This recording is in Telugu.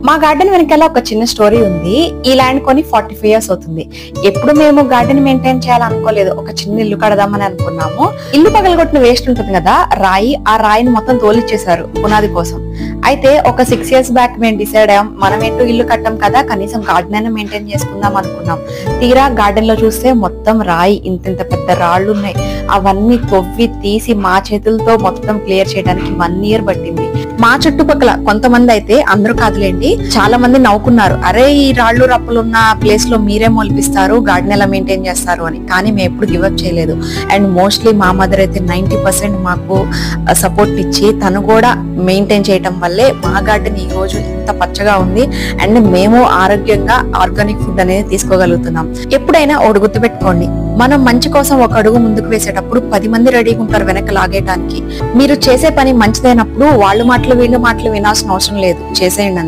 మా గార్డెన్ వెనకాల ఒక చిన్న స్టోరీ ఉంది. ఈ ల్యాండ్ కొని 45 years అవుతుంది. ఎప్పుడు మేము గార్డెన్ మెయింటైన్ చేయాలనుకోలేదు. ఒక చిన్న ఇల్లు కడదామని అనుకున్నాము. ఇల్లు పగలగొట్టిన వేస్ట్ ఉంటుంది కదా, ఆ రాయిని మొత్తం తోలిచ్చేసారు పునాది కోసం. అయితే ఒక 6 years బ్యాక్ మేము డిసైడ్ అయ్యాం, మనం ఏంటో ఇల్లు కట్టాం కదా, కనీసం గార్డెన్ అయినా మెయింటైన్ చేసుకుందాం అనుకున్నాం. తీరా గార్డెన్ లో చూస్తే మొత్తం రాయి, ఇంత పెద్ద రాళ్లు ఉన్నాయి. అవన్నీ తవ్వి తీసి మా చేతులతో మొత్తం క్లియర్ చేయడానికి 1 year పట్టింది. మా చుట్టుపక్కల కొంతమంది అయితే, అందరూ కాదులేండి, చాలా మంది నవ్వుకున్నారు, అరే ఈ రాళ్ళు రప్పలు ఉన్న ప్లేస్ లో మీరే మొలిపిస్తారు, గార్డెన్ ఎలా మెయింటైన్ చేస్తారు అని. కానీ మేము ఎప్పుడు గివప్ చేయలేదు. అండ్ మోస్ట్లీ మా మదర్ అయితే 90% మాకు సపోర్ట్ ఇచ్చి, తను కూడా మెయింటైన్ చేయటం వల్లే మా గార్డెన్ ఈ రోజు ఇంత పచ్చగా ఉంది. అండ్ మేము ఆరోగ్యంగా ఆర్గానిక్ ఫుడ్ అనేది తీసుకోగలుగుతున్నాం. ఎప్పుడైనా ఒకటి గుర్తుపెట్టుకోండి, మనం మంచి కోసం ఒక అడుగు ముందుకు వేసేటప్పుడు 10 మంది రెడీగా ఉంటారు వెనక లాగేయడానికి. మీరు చేసే పని మంచిదైనప్పుడు వాళ్ళ మాటలు వీళ్ళ మాటలు వినాల్సిన అవసరం లేదు, చేసేయండి.